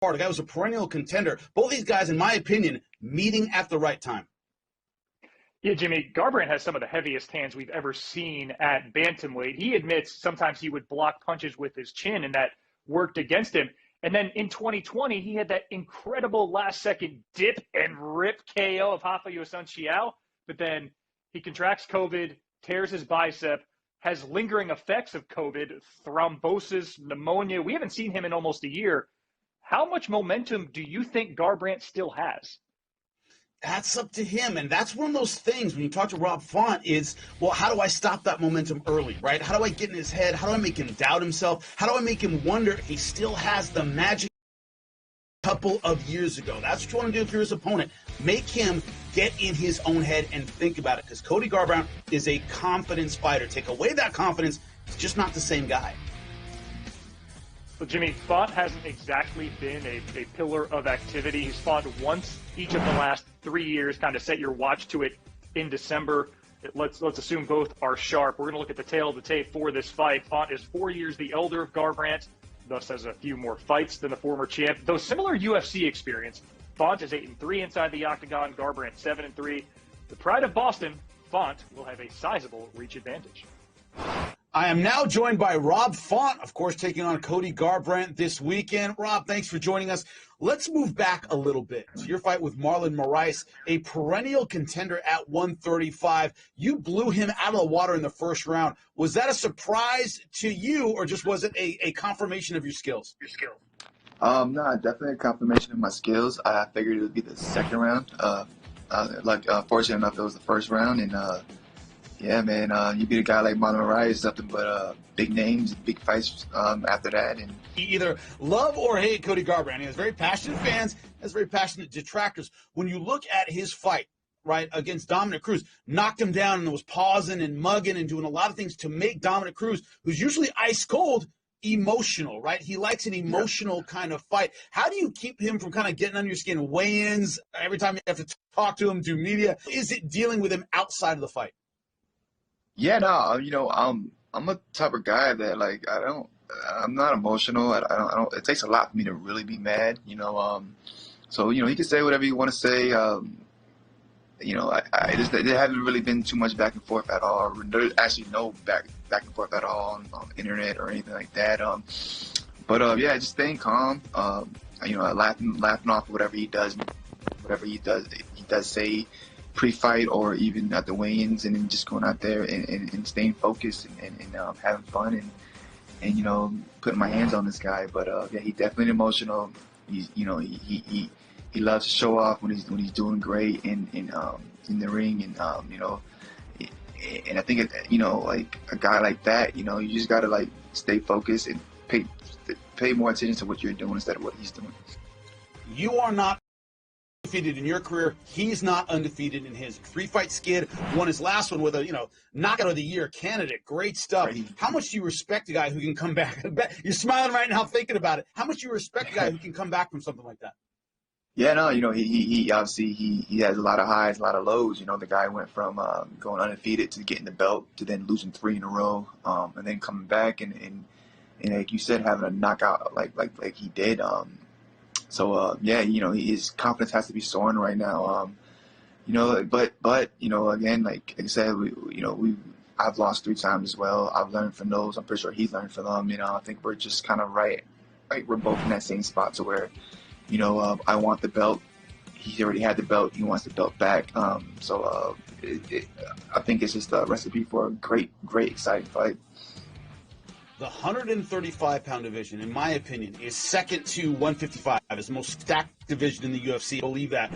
A guy was a perennial contender. Both these guys, in my opinion, meeting at the right time. Yeah, Jimmy, Garbrandt has some of the heaviest hands we've ever seen at bantamweight. He admits sometimes he would block punches with his chin, and that worked against him. And then in 2020, he had that incredible last-second dip and rip KO of Rafael Sanchiao. But then he contracts COVID, tears his bicep, has lingering effects of COVID, thrombosis, pneumonia. We haven't seen him in almost a year. How much momentum do you think Garbrandt still has? That's up to him. And that's one of those things when you talk to Rob Font is, well, how do I stop that momentum early, right? How do I get in his head? How do I make him doubt himself? How do I make him wonder if he still has the magic couple of years ago? That's what you want to do if you're his opponent. Make him get in his own head and think about it, because Cody Garbrandt is a confidence fighter. Take away that confidence, it's just not the same guy. Well, Jimmy, Font hasn't exactly been a pillar of activity. He's fought once each of the last 3 years. Kind of set your watch to it in December. Let's assume both are sharp. We're going to look at the tail of the tape for this fight. Font is 4 years the elder of Garbrandt, thus has a few more fights than the former champ. Though similar UFC experience, Font is 8-3 inside the octagon, Garbrandt 7-3. The pride of Boston, Font will have a sizable reach advantage. I am now joined by Rob Font, of course, taking on Cody Garbrandt this weekend. Rob, thanks for joining us. Let's move back a little bit to your fight with Marlon Moraes, a perennial contender at 135. You blew him out of the water in the first round. Was that a surprise to you, or just was it a confirmation of your skills? No, definitely a confirmation of my skills. I figured it would be the second round. Fortunate enough, it was the first round, and yeah, man, you beat a guy like Marlon Moraes, nothing but big names, big fights after that. And you either love or hate Cody Garbrandt. He has very passionate fans, has very passionate detractors. When you look at his fight, right, against Dominic Cruz, knocked him down and was pausing and mugging and doing a lot of things to make Dominic Cruz, who's usually ice cold, emotional, right? He likes an emotional kind of fight. How do you keep him from kind of getting under your skin? Weigh-ins, every time you have to talk to him, do media. Is it dealing with him outside of the fight? yeah, no, I'm a type of guy that I'm not emotional. I don't. It takes a lot for me to really be mad, So he can say whatever you want to say. There haven't really been too much back and forth at all. There's actually no back and forth at all on the internet or anything like that. Yeah, just staying calm. Laughing off whatever he does say pre-fight or even at the weigh-ins, and then just going out there and staying focused and having fun and putting my hands on this guy. But yeah, he's definitely emotional. He's he loves to show off when he's doing great in the ring, and and I think like a guy like that, you just gotta stay focused and pay more attention to what you're doing instead of what he's doing. You are not undefeated in your career. He's not undefeated in his. 3-fight skid, won his last one with a knockout of the year candidate. Great stuff. Right. How much do you respect a guy who can come back? You're smiling right now thinking about it. How much do you respect a guy who can come back from something like that? Yeah, no, he obviously he has a lot of highs, a lot of lows. The guy went from going undefeated to getting the belt to then losing 3 in a row, and then coming back and like you said, having a knockout like he did. So yeah, his confidence has to be soaring right now. But again, like I said, I've lost 3 times as well. I've learned from those. I'm pretty sure he's learned from them. I think we're just kind of right. We're both in that same spot to where, I want the belt. He already had the belt. He wants the belt back. I think it's just a recipe for a great, exciting fight. The 135-pound division, in my opinion, is second to 155. It's the most stacked division in the UFC. I believe that.